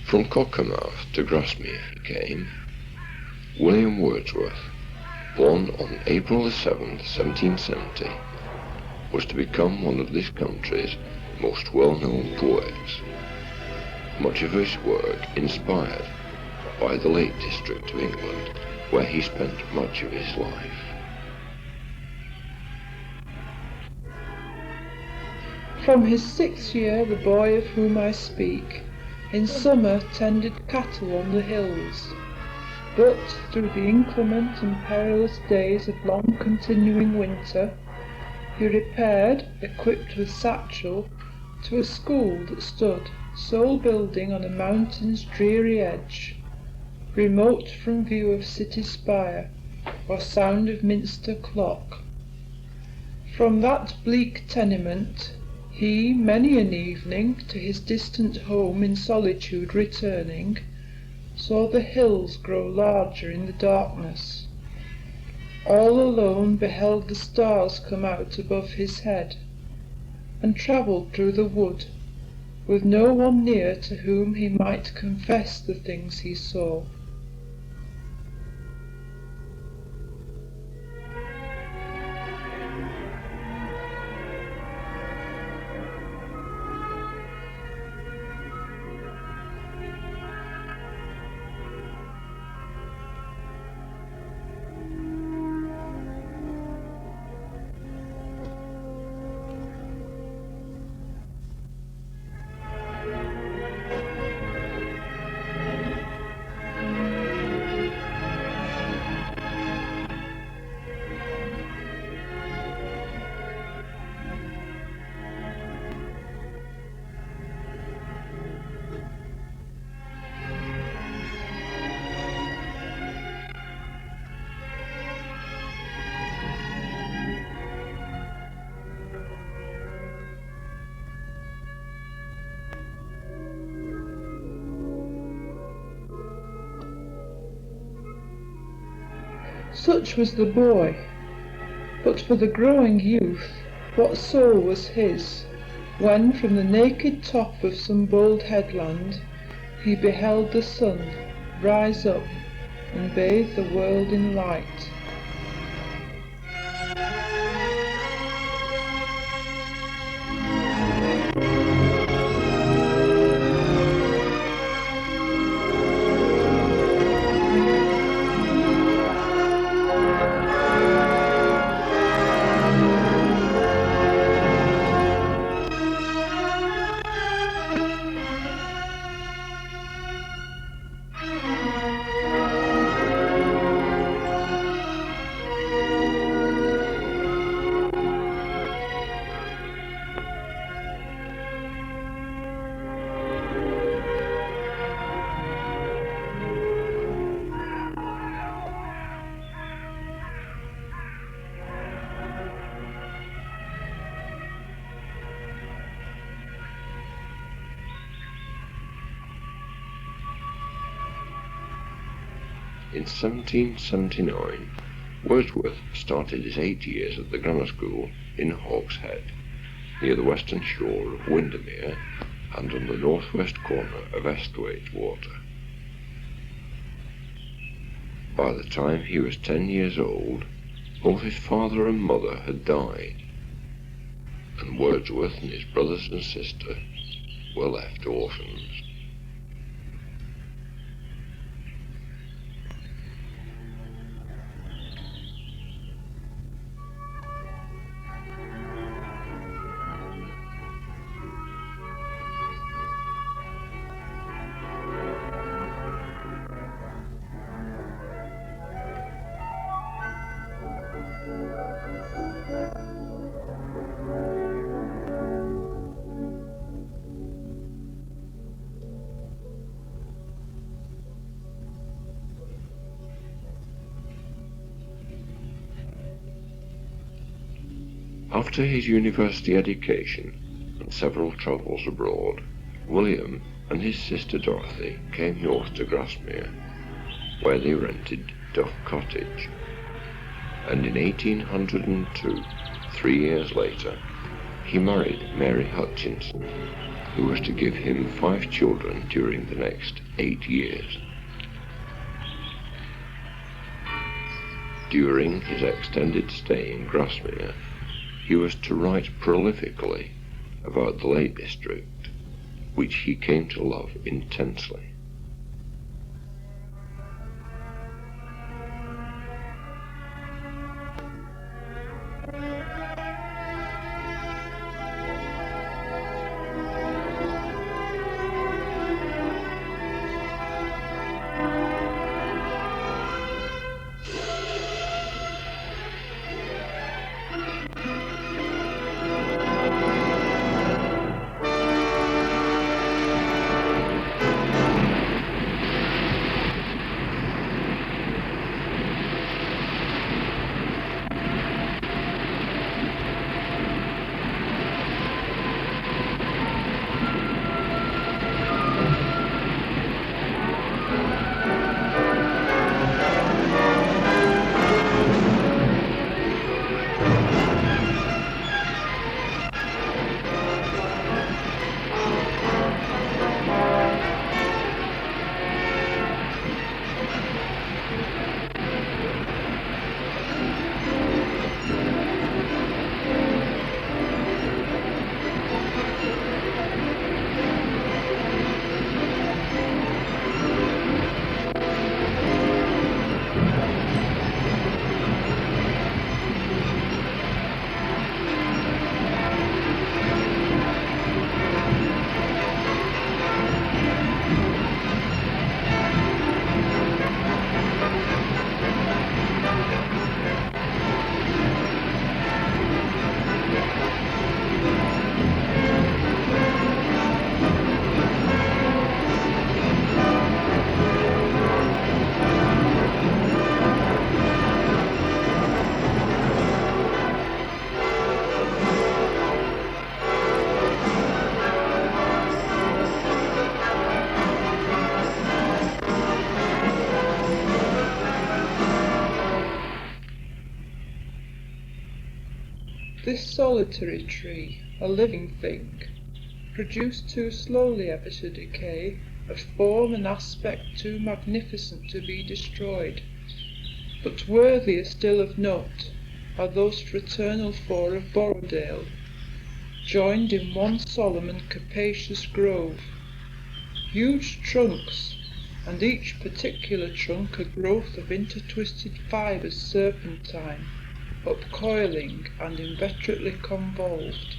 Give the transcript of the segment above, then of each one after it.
From Cockermouth to Grasmere he came, William Wordsworth, born on April the 7th, 1770, was to become one of this country's most well-known poets, much of his work inspired by the Lake District of England, where he spent much of his life. From his 6th year the boy of whom I speak, in summer tended cattle on the hills, but through the inclement and perilous days of long continuing winter, he repaired, equipped with satchel, to a school that stood, sole building on a mountain's dreary edge, remote from view of city spire, or sound of minster clock. From that bleak tenement, he, many an evening, to his distant home in solitude returning, saw the hills grow larger in the darkness. All alone beheld the stars come out above his head, and travelled through the wood, with no one near to whom he might confess the things he saw. Such was the boy, but for the growing youth, what soul was his, when from the naked top of some bold headland he beheld the sun rise up and bathe the world in light. In 1779, Wordsworth started his 8 years at the grammar school in Hawkshead, near the western shore of Windermere and on the northwest corner of Esthwaite Water. By the time he was 10 years old, both his father and mother had died, and Wordsworth and his brothers and sister were left orphans. After his university education and several travels abroad, William and his sister Dorothy came north to Grasmere, where they rented Duff Cottage, and in 1802, 3 years later, he married Mary Hutchinson, who was to give him 5 children during the next 8 years. During his extended stay in Grasmere, he was to write prolifically about the Lake District, which he came to love intensely. This solitary tree, a living thing, produced too slowly ever to decay, of form and aspect too magnificent to be destroyed, but worthier still of note are those fraternal 4 of Borrowdale, joined in one solemn and capacious grove, huge trunks, and each particular trunk a growth of intertwisted fibres serpentine, upcoiling and inveterately convolved.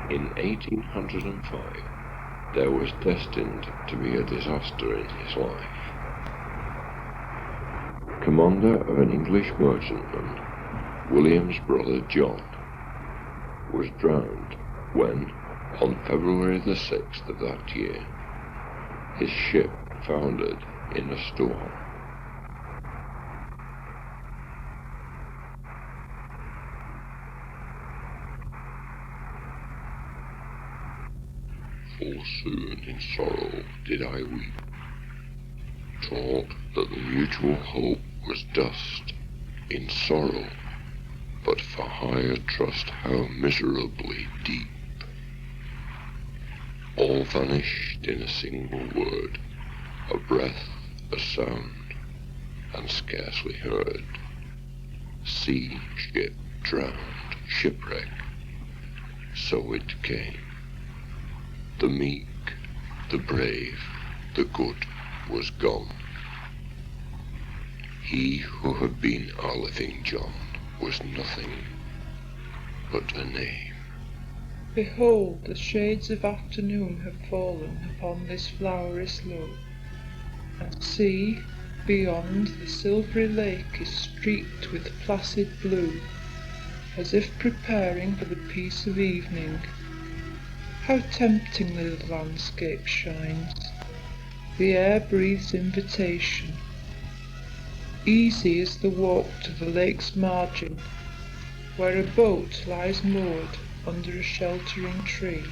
In 1805, there was destined to be a disaster in his life. Commander of an English merchantman, William's brother John, was drowned when, on February the 6th of that year, his ship foundered in a storm. full soon in sorrow did I weep, taught that the mutual hope was dust in sorrow, but for higher trust how miserably deep. All vanished in a single word, a breath, a sound, and scarcely heard. Sea, ship, drowned, shipwreck, so it came. The meek, the brave, the good was gone. He who had been our living John was nothing but a name. Behold, the shades of afternoon have fallen upon this flowery slope, and see, beyond, the silvery lake is streaked with placid blue, as if preparing for the peace of evening. How temptingly the landscape shines! The air breathes invitation. Easy is the walk to the lake's margin, where a boat lies moored under a sheltering tree.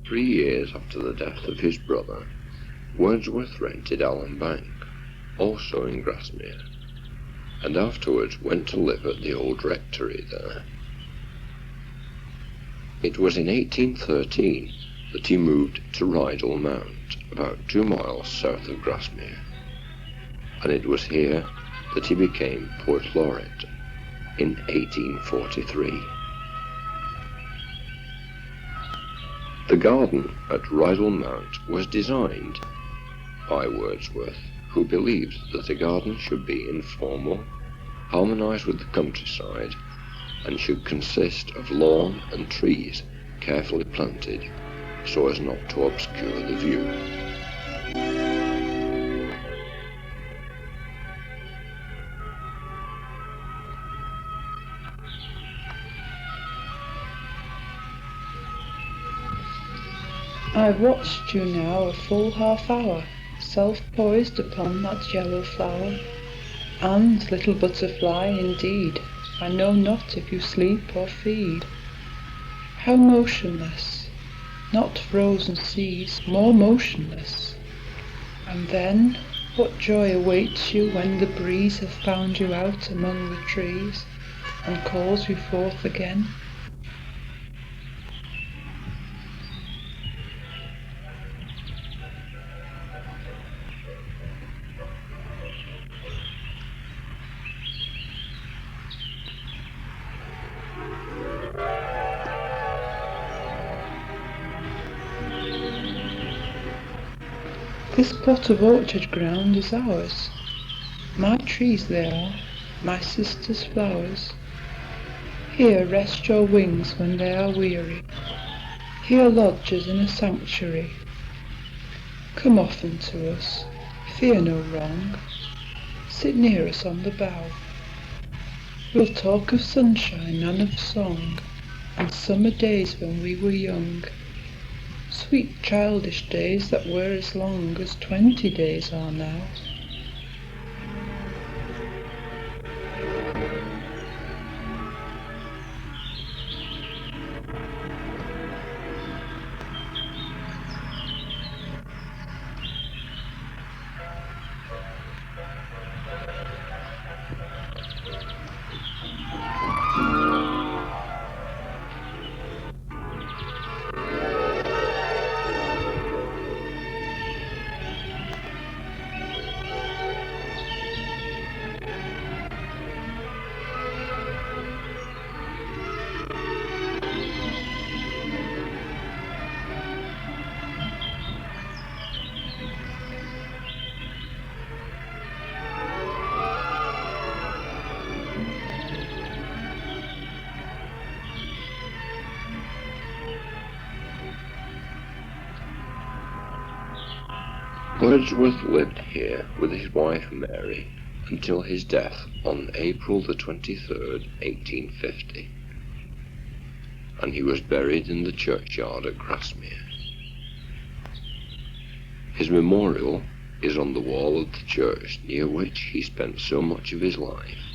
Three years after the death of his brother, Wordsworth rented Allen Bank, also in Grasmere, and afterwards went to live at the old rectory there. It was in 1813 that he moved to Rydal Mount, about 2 miles south of Grasmere, and it was here that he became Poet Laureate in 1843. The garden at Rydal Mount was designed by Wordsworth, who believed that a garden should be informal, harmonise with the countryside, and should consist of lawn and trees carefully planted so as not to obscure the view. I've watched you now a full half-hour, self-poised upon that yellow flower, and, little butterfly, indeed, I know not if you sleep or feed. How motionless, not frozen seas, more motionless. And then, what joy awaits you when the breeze hath found you out among the trees, and calls you forth again? This plot of orchard ground is ours. My trees they are, my sister's flowers. Here rest your wings when they are weary. Here lodge as in a sanctuary. Come often to us, fear no wrong. Sit near us on the bough. We'll talk of sunshine and of song, and summer days when we were young. Sweet childish days that were as long as 20 days are now. Wordsworth lived here with his wife Mary until his death on April the 23rd, 1850, and he was buried in the churchyard at Grasmere. His memorial is on the wall of the church near which he spent so much of his life,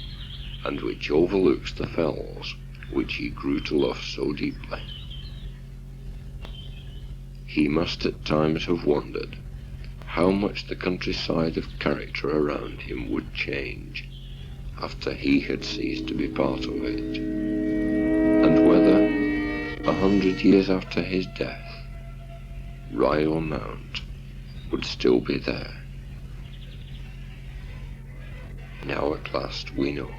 and which overlooks the fells which he grew to love so deeply. He must at times have wondered how much the countryside of character around him would change after he had ceased to be part of it, and whether, 100 years after his death, Rye or Mount would still be there. Now at last we know.